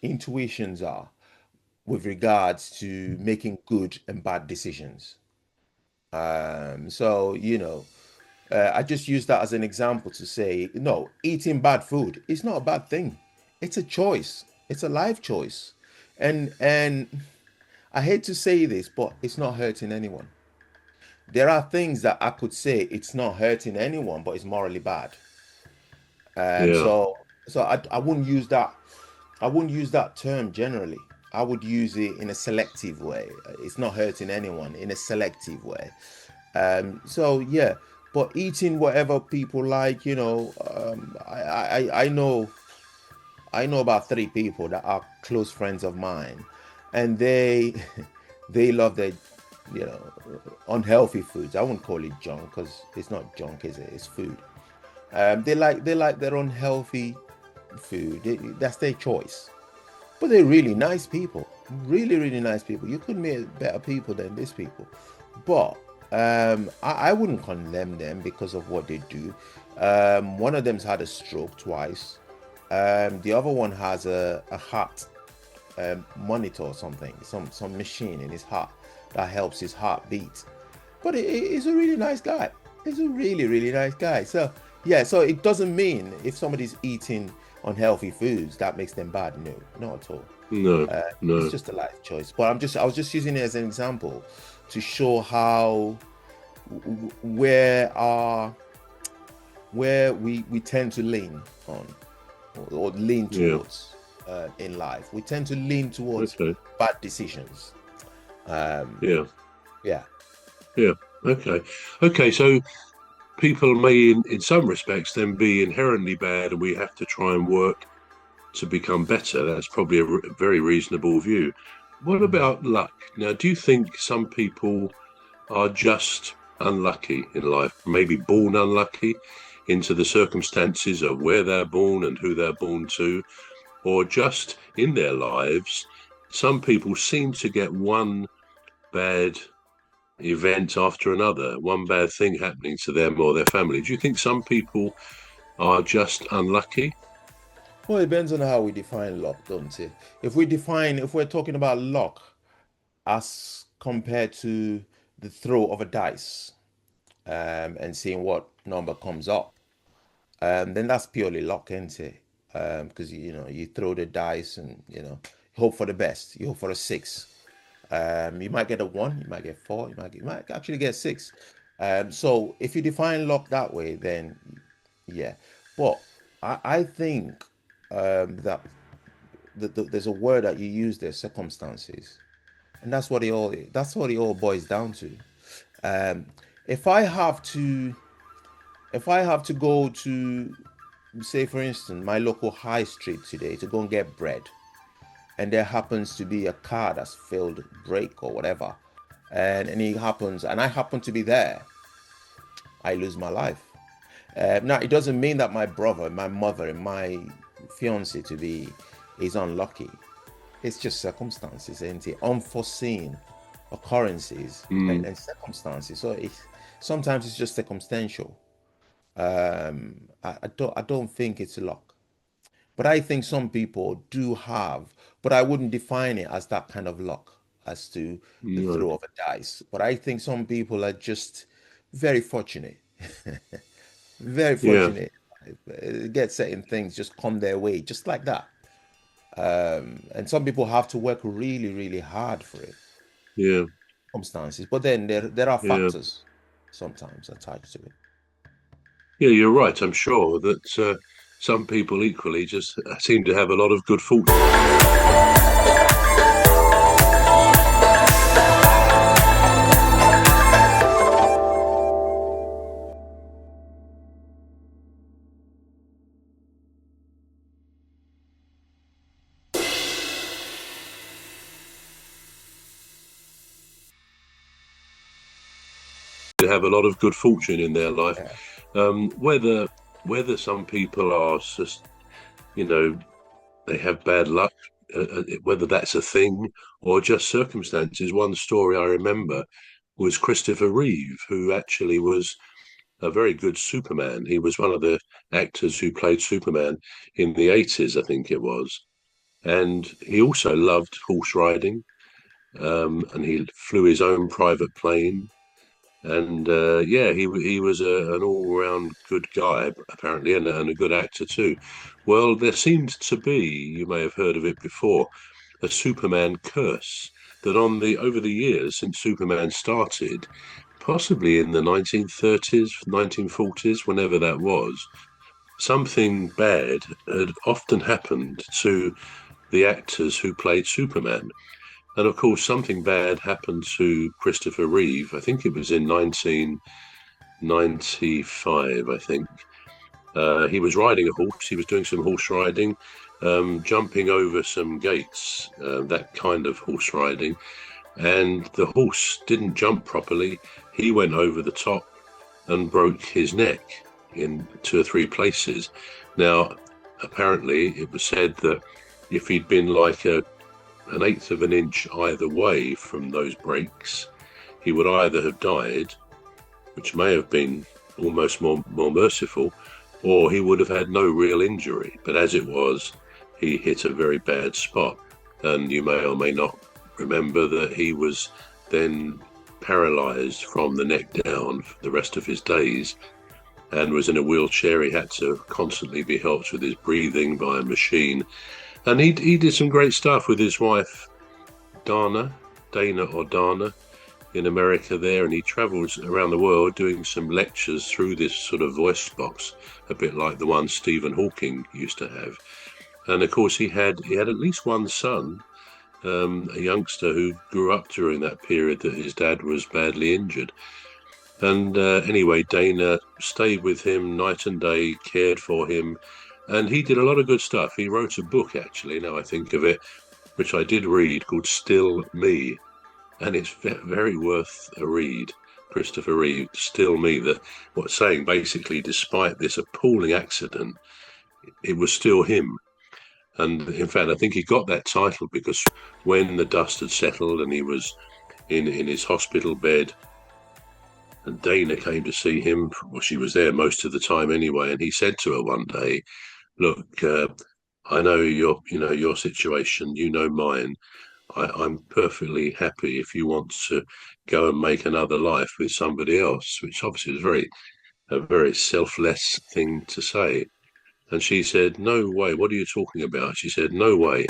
intuitions are with regards to making good and bad decisions. So, I just use that as an example to say, no, eating bad food is not a bad thing. It's a choice. It's a life choice. And I hate to say this, but it's not hurting anyone. There are things that I could say it's not hurting anyone, but it's morally bad. Um, Yeah. so so I wouldn't use that. I wouldn't use that term generally. I would use it in a selective way. It's not hurting anyone in a selective way. So yeah, but eating whatever people like, I know about three people that are close friends of mine, and they they love their unhealthy foods. I wouldn't call it junk because it's not junk, is it? It's food. They like their unhealthy food. That's their choice. But they're really nice people. Really, really nice people. You couldn't meet better people than these people. But I wouldn't condemn them because of what they do. One of them's had a stroke twice. The other one has a heart monitor or something, some machine in his heart that helps his heart beat. But he's a really nice guy. He's a really, really nice guy. So yeah, so it doesn't mean if somebody's eating unhealthy foods that makes them bad. No, not at all. No, It's no. just a life choice. But I was just using it as an example to show how where our where we tend to lean on or lean Yeah. towards in life. We tend to lean towards Okay. bad decisions. Um, Yeah. yeah, Yeah. Okay. Okay. So people may, in some respects, then be inherently bad, and we have to try and work to become better. That's probably a very reasonable view. What mhm. about luck? Now, do you think some people are just unlucky in life, maybe born unlucky into the circumstances of where they're born and who they're born to, or just in their lives, some people seem to get one bad event after another, one bad thing happening to them or their family. Do you think some people are just unlucky? Well, it depends on how we define luck, don't it? If we're talking about luck as compared to the throw of a dice, and seeing what number comes up, then that's purely luck, isn't it? Because you throw the dice and hope for the best. You hope for a six. You might get a one, you might get four, you might actually get six. So if you define luck that way, then yeah. But I think that there's a word that you use there, circumstances, and that's what it all boils down to. Um, if I have to if I have to go to, say for instance, my local high street today to go and get bread, and there happens to be a car that's failed brake or whatever, and I happen to be there, I lose my life. Now it doesn't mean that my brother, my mother, and my fiance to be is unlucky. It's just circumstances, isn't it? Unforeseen occurrences Mm, and circumstances. So sometimes it's just circumstantial. I don't think it's luck. But I think some people do have, but I wouldn't define it as that kind of luck as to the no. throw of a dice. But I think some people are just very fortunate, very Yeah, fortunate. Get certain things just come their way, just like that. And some people have to work really, really hard for it, yeah, circumstances. But then there are yeah. factors sometimes attached to it. Yeah, you're right. I'm sure that some people equally just seem to have a lot of good fortune. To have a lot of good fortune in their life. Yeah. Whether some people are just, you know, they have bad luck, whether that's a thing or just circumstances. One story I remember was Christopher Reeve, who actually was a very good Superman. He was one of the actors who played Superman in the 80s, I think it was. And he also loved horse riding, and he flew his own private plane. And yeah, he was an all round good guy apparently, and a good actor too. Well, there seemed to be, you may have heard of it before, a Superman curse that on the over the years since Superman started, possibly in the 1930s, 1940s, whenever that was, something bad had often happened to the actors who played Superman. And of course, something bad happened to Christopher Reeve. I think it was in 1995, I think. He was riding a horse. He was doing some horse riding, jumping over some gates, that kind of horse riding. And the horse didn't jump properly. He went over the top and broke his neck in 2 or 3 places. Now, apparently, it was said that if he'd been like an eighth of an inch either way from those breaks, he would either have died, which may have been almost more merciful, or he would have had no real injury. But as it was, he hit a very bad spot. And you may or may not remember that he was then paralyzed from the neck down for the rest of his days and was in a wheelchair. He had to constantly be helped with his breathing by a machine. And he did some great stuff with his wife, Dana or Dana, in America there. And he travels around the world doing some lectures through this sort of voice box, a bit like the one Stephen Hawking used to have. And of course, he had at least one son, a youngster who grew up during that period that his dad was badly injured. And anyway, Dana stayed with him night and day, cared for him, and he did a lot of good stuff. He wrote a book, actually, now I think of it, which I did read, called Still Me, and it's very worth a read. Christopher Reeve, Still Me, what's saying basically, despite this appalling accident, it was still him. And in fact, I think he got that title because when the dust had settled and he was in his hospital bed, and Dana came to see him, well, she was there most of the time anyway, and he said to her one day, "Look, I know your situation, you know mine. I'm perfectly happy if you want to go and make another life with somebody else," which obviously was a very selfless thing to say. And she said, "No way, what are you talking about?" She said, "No way."